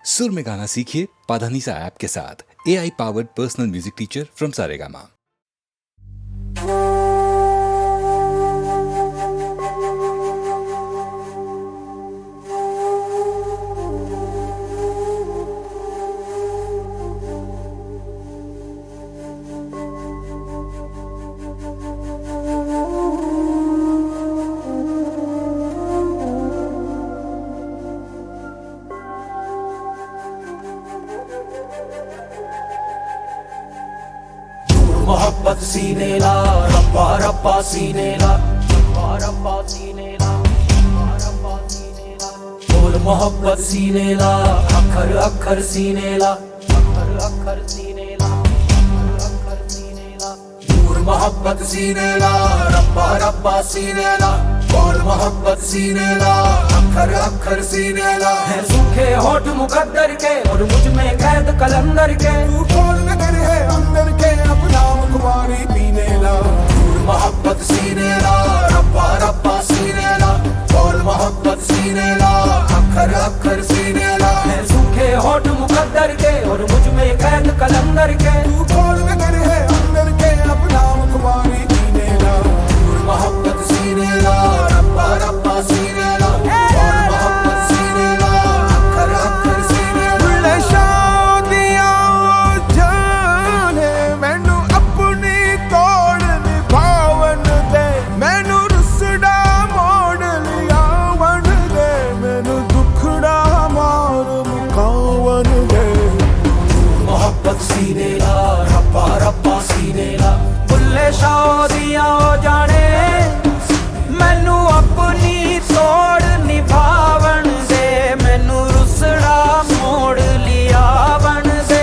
सुर में गाना सीखिए पाधानीसा ऐप के साथ। AI powered personal music teacher from Saregama. मोहब्बत सीने ला रब्बा रब्बा सीने ला रब्बा रब्बा सीने ला रब्बा रब्बा सीने ला बोल मोहब्बत सीने ला अखर अखर सीने ला अखर अखर सीने ला अखर अखर सीने ला दूर मोहब्बत सीने ला रब्बा रब्बा सीने ला बोल मोहब्बत सीने ला अखर अखर सीने ला है सूखे होठ मुकद्दर के और मुझ में कैद कलंदर के तू कौन नगर है अंदर के अपना मुखवारी पीने ला दूर मोहब्बत सीने ला रब्बा रब्बा सीने ला बोल मोहब्बत सीने ला अखर अखर सीने ला है सूखे होठ मुकद्दर के और मुझ में कैद कलंदर के तू कौन नगर है अंदर के अपना मुखवारी पीने ला दूर मोहब्बत सीने ला रब्बा रब्बा सीने ला बोल मोहब्बत सीने ला अखर अखर सीने ला शादियां जाने मैनू अपनी तोड़ निभावन दे मैनू रुसड़ा मोड़ लिया वन दे मैनू दुखड़ा मार मुकावन दे मोहब्बत सीने ला रब्बा रब्बा सीने ला बुल्ले शादियां जाने मैनू अपनी तोड़ निभावन दे मैनू रुसड़ा मोड़ लिया वन दे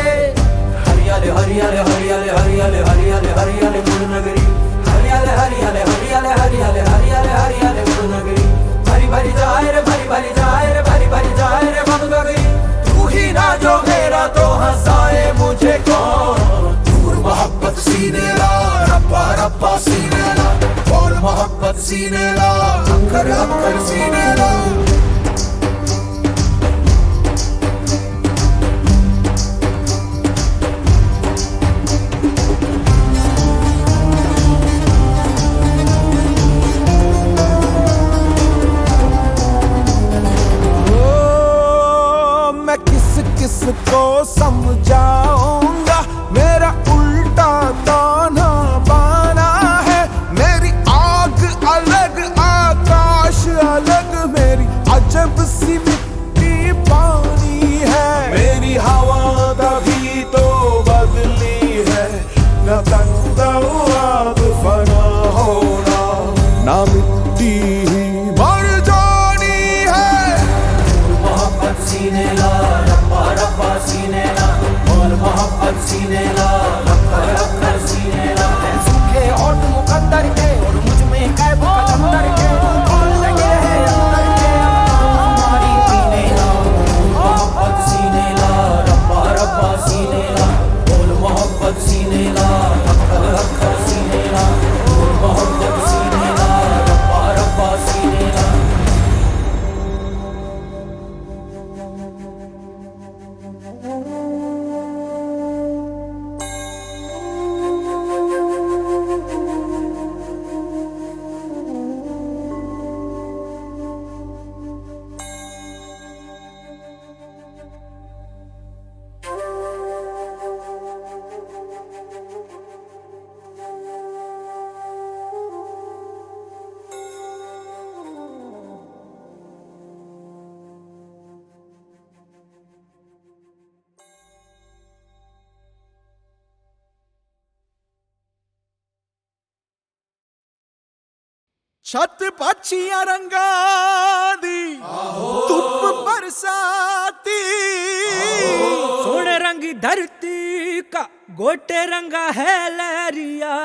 हरियाले हरियाले हरियाले हरियाले हरियाले हरियाले गुड़ नगरी हरियाले हरियाले हरियाले हरियाले हरियाले हरियाले गुड़ नगरी भरी भरी जाए रे भरी भरी जाए रे भरी भरी जाए रे बम गगरी तू ही ना जो मेरा तो हंसाए मुझे कौन दूर मोहब्बत सीने ला रब्बा रब्बा सीने ला बोल मोहब्बत सीने ला अखर अखर सीने ला ओ मैं किस किस को समझाऊंगा मेरा उल्टा ताना बाना है मेरी आग अलग आकाश अलग मेरी अजब सी मिट्टी पानी है मेरी हवा तभी तो बदली है न तंगा आग फना होना ना मिट्टी ही मर जानी है मोहब्बत सीने ला रब्बा रब्बा सीने ला बोल मोहब्बत सीने ला अखर अखर सीने ला है सूखे होठ मुकद्दर के और मुझ में कैद कलंदर के कौन लगे है अंदर के हमारी पीने ला मोहब्बत सीने ला रब्बा रब्बा सीने ला बोल मोहब्बत सीने ला अखर अखर सीने ला बोल मोहब्बत सीने ला रब्बा रब्बा सीने ला छत पछिया रंगा दी धुप बरसाती सोने रंग धरती का गोटे रंगा है लहरिया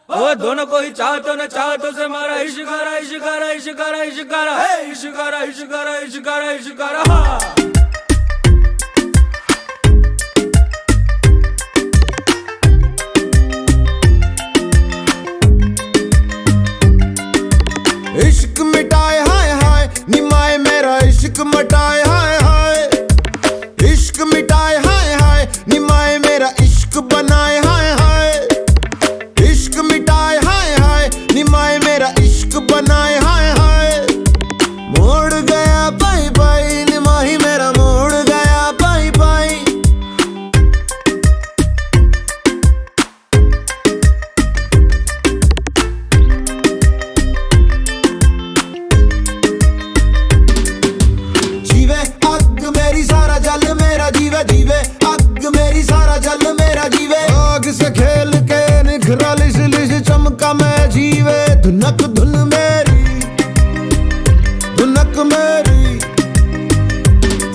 ओ दोनों को ही चाहतो न चाहतो से मारा इश्कारा इश्कारा इश्कारा इश्कारा है इश्कारा इश्कारा इश्कारा इश्कारा हाँ। इश्क मिटाए हाय हाय निमाए मेरा इश्क इश्क मटाए हाय हाय, इश्क मिटाए हाय हाय, निमाए मेरा इश्क बनाए हाय हाय, इश्क मिटाए हाय हाय, निमाए मेरा इश्क बनाए हाय हाय। मोड़ गया बाई बाई, निमाही मेरा मोड़ गया बाई बाई। जीवे अग मेरी सारा जल मेरा जीवे, जीवे अग मेरी सारा जल मेरा जीवे। आग से खेल के निखरा लिश लिश चमका मैं जीवे। धुनक धुन मेरी, धुनक मेरी,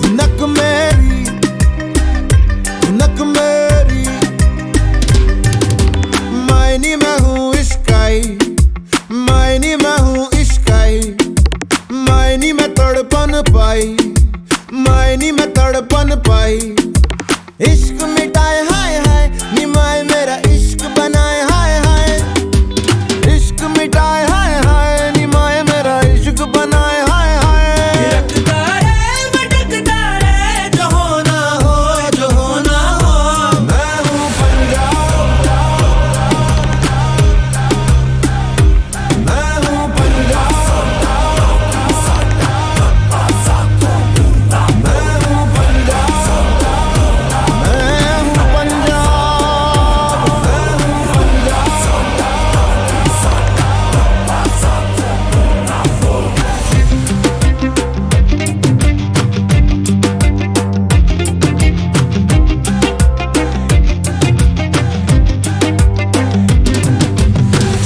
धुनक मेरी, धुनक मेरी। मायनी मैं हूँ इश्काई, मायनी मैं हूँ इश्काई, मायनी मैं तड़पन पाई, मायनी मैं तड़पन पाई। इश्क मिटाए हाय हाय, निमाए मेरा इश्क बनाए हाय हाय, इश्क मिटाए हाय हाय, निमाए मेरा इश्क बनाए हाय हाय। थिरकता रे भटकता रे, जो होना हो, जो होना हो। मैं हूँ पंजाब, मैं हूँ पंजाब, मैं हूँ पंजाब, मैं हूँ पंजाब,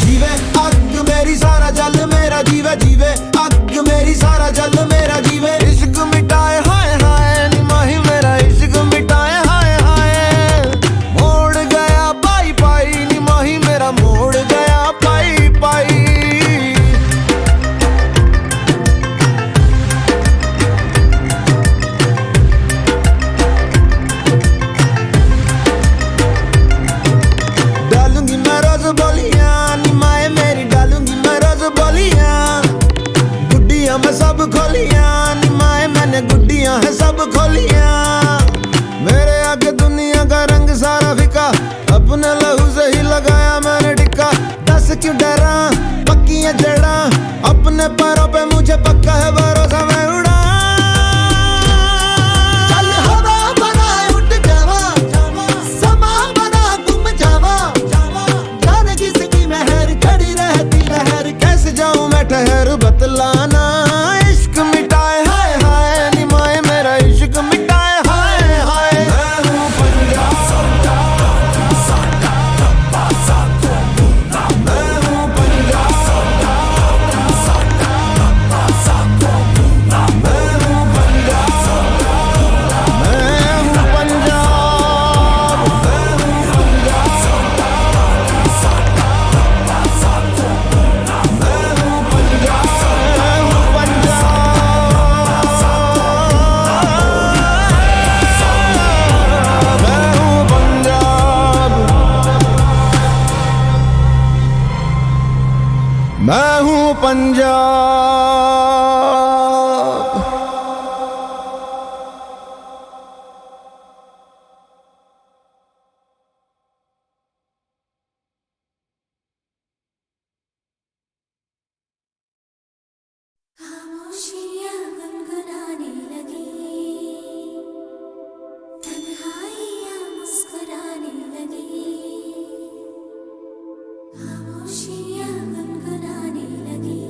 जीवे अग मेरी सारा जल मेरा जीवे, जीवे अग मेरी सारा जल मेरा जीवे। इश्क मिटाए हाय हाय, निमाही मेरा इश्क मिटाए हाय हाय। मोड़ गया पाई पाई, निमाही मेरा मोड़ गया पाई पाई। डालूंगी मैं रोज बोलियां, निमाए मेरी डालूंगी मैं रोज बोलियां। गुड्डियां मैं सब खोलियां, निमाए मैंने गुड्डियां है सब खोलियां। मेरे आगे दुनिया का रंग सारा फिका, अपने लहू से ही लगाया मैंने टिक्का। दस क्यों डरा पक्की है जड़ा, अपने पैरों पे मुझे पक्का है भरोसा मैं उड़ा। चल हवा बना उठ जावा, समा बना गुम जावा, जाने किसकी मेहर खड़ी रहती लहर, कैसे जाऊं मैं ठहर बतलाना। इश्क मिटाए हाय हाय, निमाए मेरा इश्क मिटाए हाय हाय। मैं हूँ पंजाब, मैं हूँ पंजाब, मैं हूँ पंजाब, मैं हूँ पंजाब, मैं हूँ मैं हूँ पंजाब। खामोशियाँ गुनगुनाने लगी, तन्हाइयाँ मुस्कुराने लगी। खामोशियाँ गुनगुनाने लगी,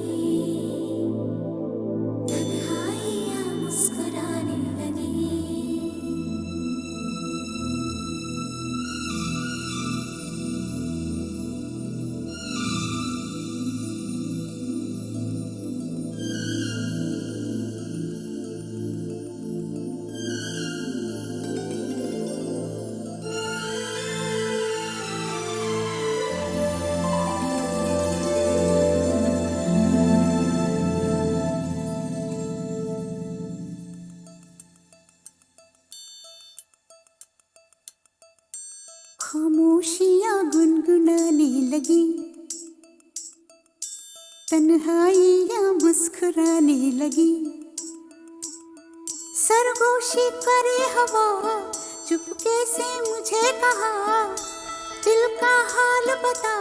तन्हाइयाँ मुस्कुराने लगी। खामोशियाँ गुनगुनाने लगी, तन्हाइयाँ मुस्कुराने लगी। सरगोशी करे हवा, चुपके से मुझे कहा, दिल का हाल बता,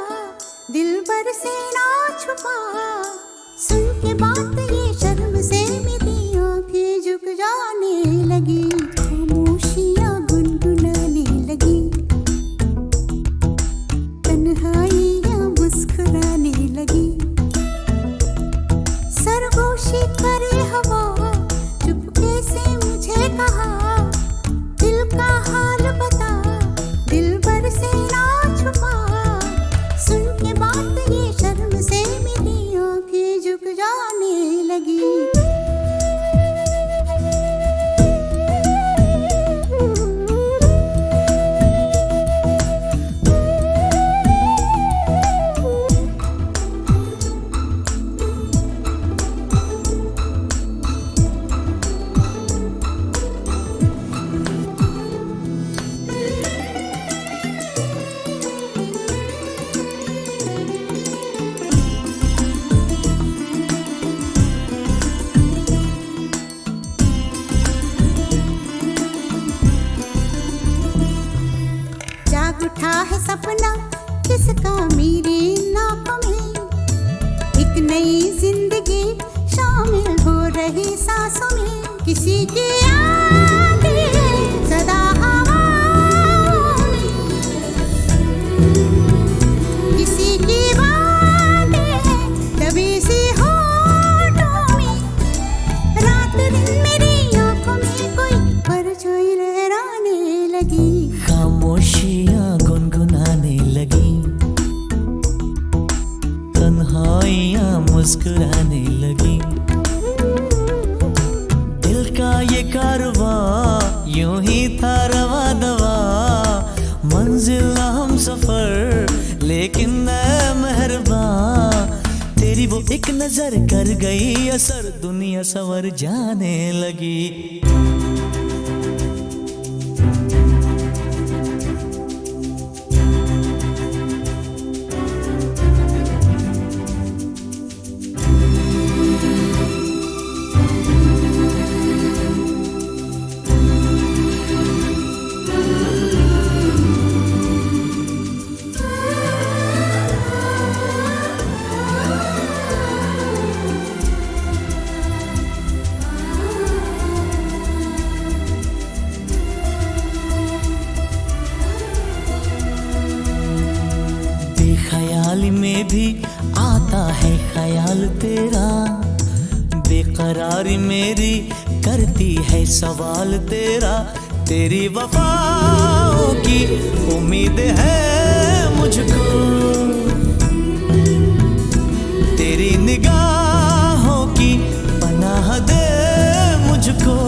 दिल भर से ना छुपा। सुन के बात ये शर्म से मेरी आंखें झुक जाने लगी, खामोशियां गुनगुनाने लगी, तन्हाइयां मुस्कुराने लगी। सरगोशी करे हवा, चुपके से मुझे कहा, दिल का हाल बता, दिल भर से ना छुपा। सुन के बात ये शर्म से मेरी आंखें झुक जाने लगी। उठा है सपना किसका मेरी नाकों में, एक नई जिंदगी शामिल हो रही सांसों में। किसी की आंखें सदा हवाओं में, किसी की बातें दबी सी होठों में। रात दिन मेरी आंखों में कोई परछाई लहराने लगी, खामोशियां गुनगुनाने लगी, तन्हाइयां मुस्कुराने लगी। दिल का ये कारवां यूं ही था रवा दवा, मंजिल हम सफर लेकिन ऐ मेहरबान, तेरी वो एक नजर कर गई असर, दुनिया संवर जाने लगी। ख्याल में भी आता है ख्याल तेरा, बेकरारी मेरी करती है सवाल तेरा। तेरी वफाओं की उम्मीद है मुझको, तेरी निगाहों की पनाह दे मुझको।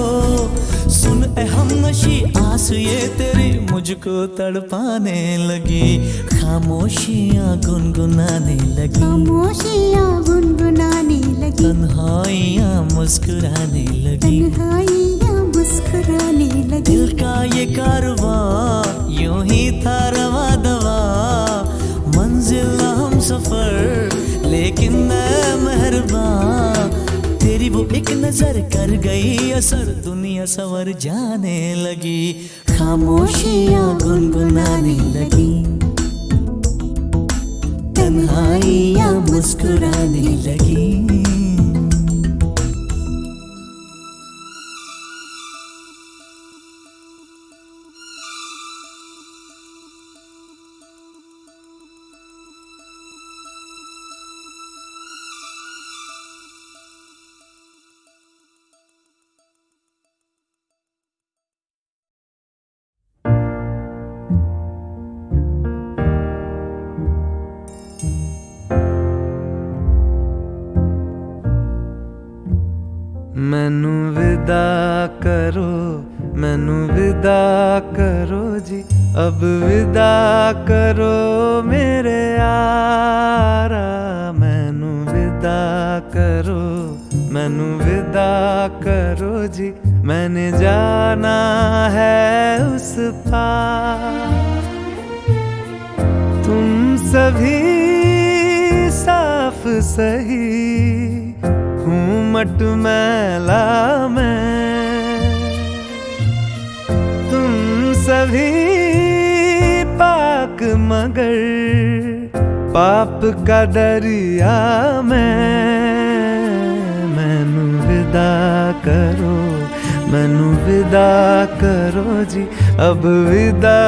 सुन ए हमनशी आस ये तेरी मुझको तड़पाने लगी, खामोशियां गुनगुनाने लगी, खामोशियां गुनगुनाने लगी, तन्हाइयां मुस्कुराने लगी, तन्हाइयां मुस्कुराने लगी। दिल का ये कारवां यूं ही था रवा दवा, मंजिल हम सफर लेकिन ऐ मेहरबान, तेरी वो एक नजर कर गई असर, दुनिया संवर जाने लगी, खामोशियां गुनगुनाने लगी, तन्हाइयां मुस्कुराने लगी। मैनू विदा करो, मैनू विदा करो जी, अब विदा करो मेरे यारा। मैनू विदा करो, मैनू विदा करो जी, मैंने जाना है उस पार। तुम सभी साफ सही हूँ मटमैला मैं, पाप का दरिया मैनू विदा करो, मैनू विदा करो जी, अब विदा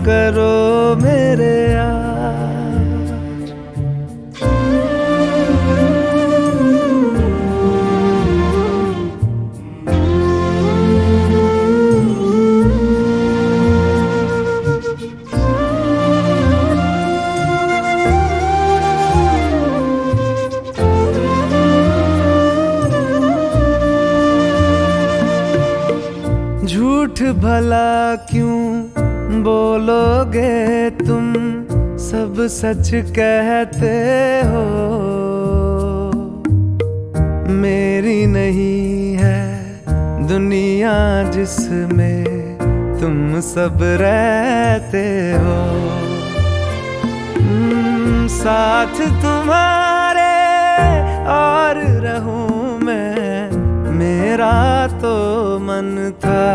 करो मेरे यार। झूठ भला क्यों बोलोगे तुम, सब सच कहते हो। मेरी नहीं है दुनिया जिसमें तुम सब रहते हो। साथ तुम्हारे और रहूं मैं, मेरा तो मन था।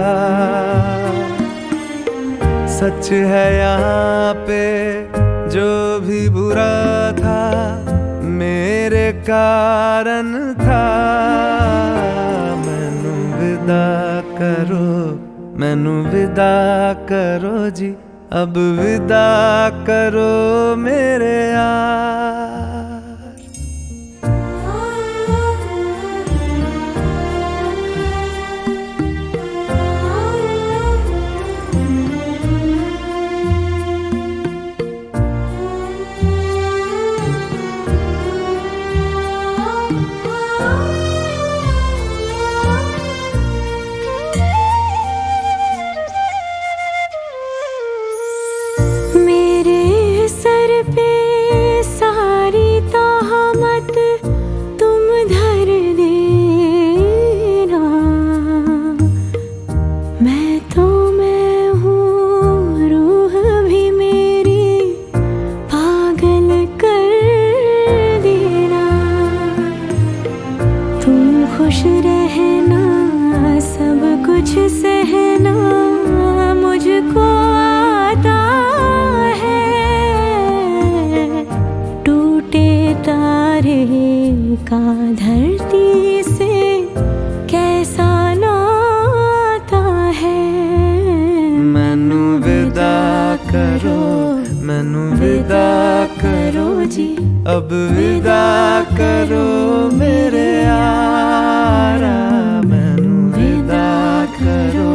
सच है यहाँ पे जो भी बुरा था मेरे कारण था। मैनू विदा करो, मैनू विदा करो जी, अब विदा करो मेरे यार। का धरती से कैसा नाता है। मैनू विदा करो, मैनू विदा करो जी, अब विदा करो मेरे यारा। मैनू विदा करो,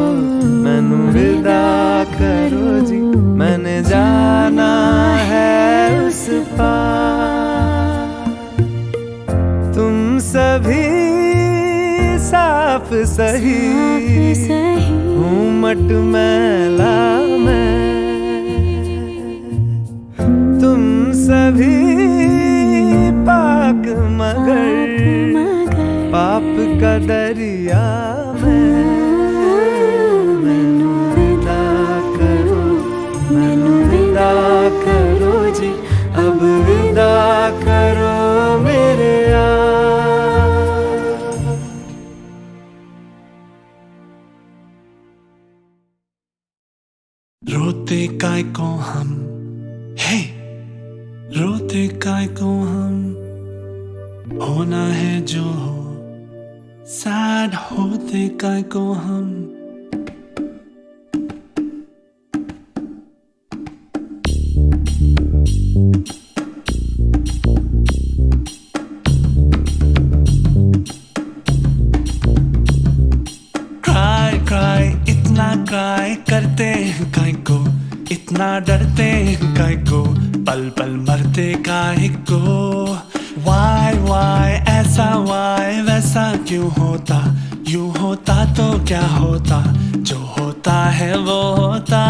मैनू विदा करो जी, मैंने जाना है उस पार। तुम सभी साफ सही, हूँ मट मैला मैं। तुम सभी पाक मगर पाप का दरिया मैं। मैनू विदा करो, मैनू विदा करो जी, अब विदा करो मेरे यार। रोते काय को हम, हे रोते काय को हम, होना है जो हो। सैड होते काय को हम, क्राई करते हैं काय को, इतना डरते हैं काय को, पल पल मरते काय को। वाई ऐसा वाई वैसा क्यों होता, यूं होता तो क्या होता, जो होता है वो होता।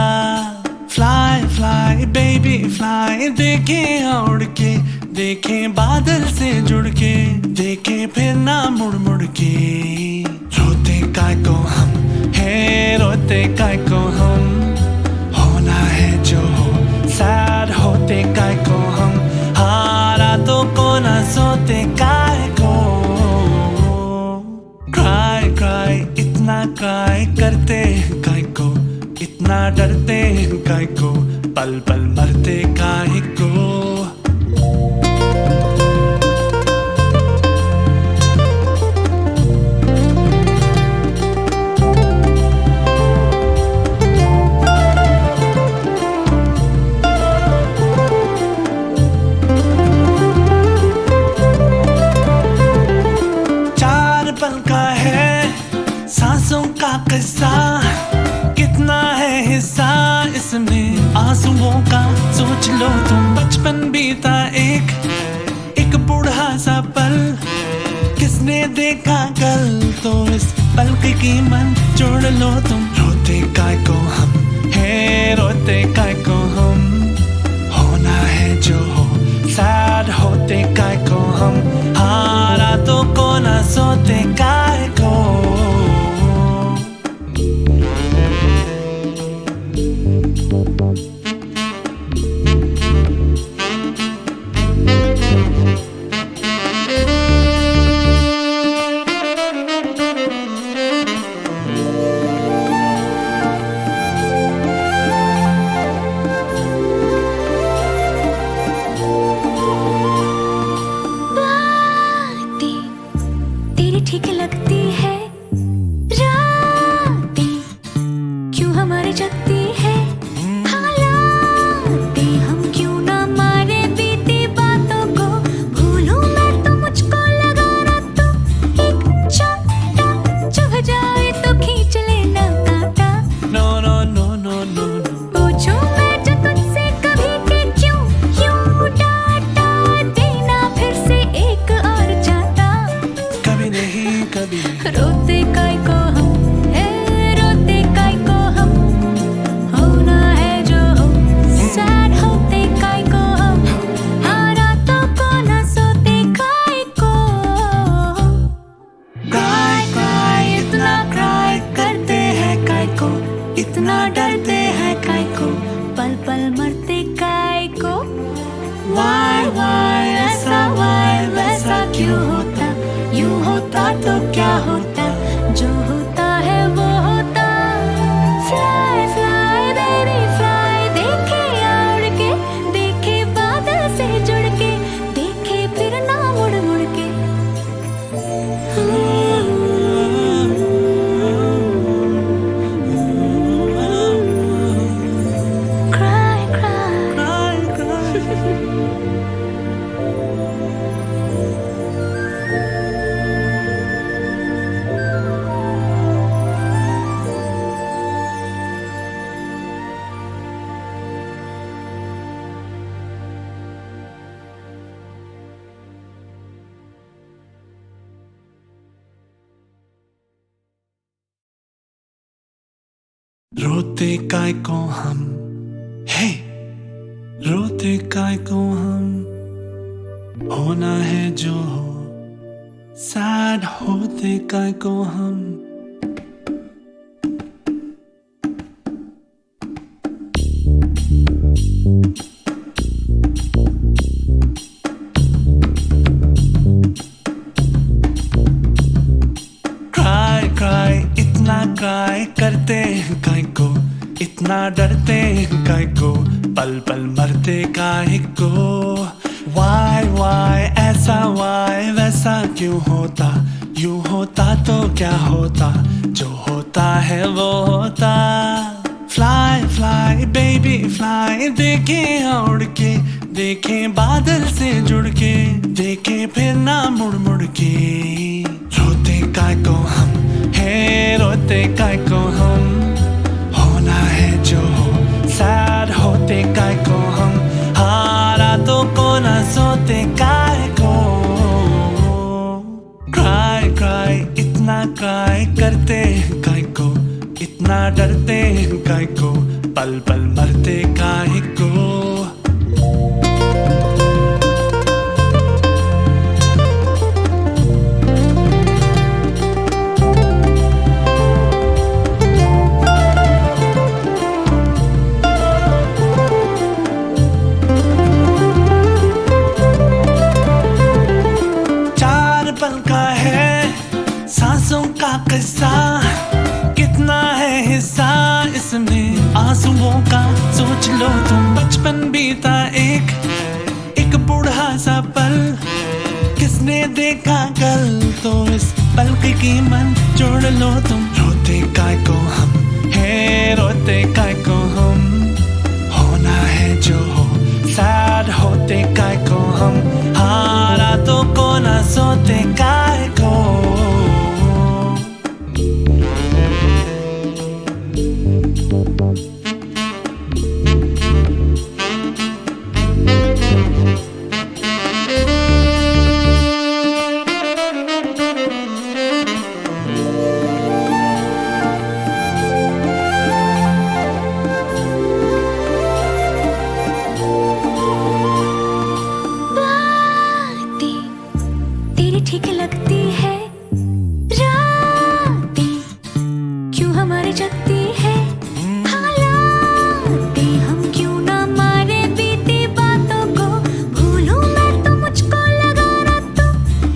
फ्लाई फ्लाई बेबी फ्लाई, देखे उड़ के, देखे बादल से जुड़ के, देखे फिर ना मुड़ मुड़ के। रोते काय को हम, हे रोते काय को हम, होना है जो हो। सैड होते काय को हम, हारा तो को ना सोते काय को। क्राई इतना क्राई करते काय को, इतना डरते काय को, पल पल मरते काय को। सांसों का किस्सा कितना है हिस्सा इसमें आंसुओं का। सोच लो तुम बचपन बीता एक बूढ़ा सा पल, किसने देखा कल तो इस पल की कीमत जोड़ लो तुम। रोते काय को हम है, रोते काय को हम, होना है जो हो सैड होते काय को हम, हाँ रातों को ना सोते काय को। ठीक लगती है रातें, क्यों हमारी जगती है हालातें, हम क्यों ना मारे बीती बातों को। भूलूं मैं तो मुझको लगा ना तो एक चाटा, चुभ जाए तो खींच लेना कांटा। No no no no no no, पूछूं मैं जो तुझसे कभी कि क्यों यूं डांटा, देना फिर से एक और चाटा। कभी नहीं कभी रोते काय को हम है, रोते काय को हम, होना है जो हो सैड होते काय को हम, हाँ रातों को ना सोते काय को। क्राई क्राई इतना क्राई करते हैं काय को, इतना डरते हैं काय को, पल पल मरते काय को। वाई ऐसा वाई वैसा क्यों होता, यूं होता तो क्या होता, जो होता है वो होता। फ्लाई फ्लाई बेबी फ्लाई, देखे उड़ के, देखे बादल से जुड़ के, देखे फिर ना मुड़ मुड़ के। क्राई क्राई रोते काय को हम है, रोते काय को हम, होना है जो हो सैड होते काय को हम। क्राई क्राई इतना क्राई करते हैं काय को, इतना डरते हैं काय को, पल पल मरते काय को। वाई ऐसा वाई वैसा क्यों होता, यूं होता तो क्या होता, जो होता है वो होता। फ्लाई फ्लाई बेबी फ्लाई, देखे उड़ के, देखे बादल से जुड़ के, देखे फिर ना मुड़ मुड़ के। रोते काय को हम है, रोते काय को हम, होना है जो हो सैड होते काय को हम, हाँ रातों को ना सोते काय को। क्राई क्राई इतना क्राई करते हैं काय को, इतना डरते हैं काय को, पल पल मरते काय को। सांसों का किस्सा कितना है हिस्सा इसमें आंसुओं का। सोच लो तुम बचपन बीता एक बूढ़ा सा पल, किसने देखा कल तो इस पल की कीमत जोड़ लो तुम। रोते काय को हम है, रोते काय को हम, होना है जो हो सैड होते काय को हम, हाँ रातों को ना सोते काय को। क्यों हमारी जगती है हालातें, हम क्यों ना मारे बीती बातों को, भूलूं मैं तो मुझको लगा ना तो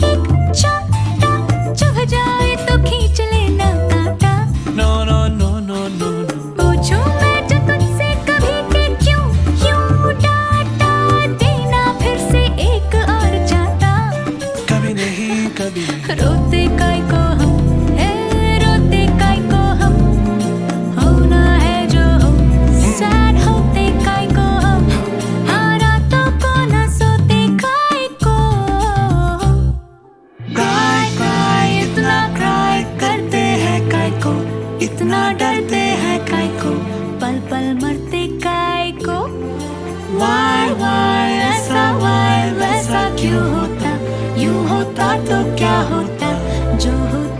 एक चाटा, चुभ जाए तो खींच लेना कांटा। No, no, no, no, no, no. पूछूं मैं जो तुझसे कभी कि क्यों क्यों डांटा, देना फिर से एक और चाटा। कभी नहीं, कभी नहीं. रोते काय को हम, रोते काय को हम, होना है जो हो, सैड होते काय को हम, हाँ रातों को ना सोते काय को। क्राई क्राई इतना क्राई करते हैं काय को, इतना डरते हैं काय को, पल पल मरते काय को। वाई ऐसा वाई वैसा क्यों होता, यूं होता तो क्या होता, जो होता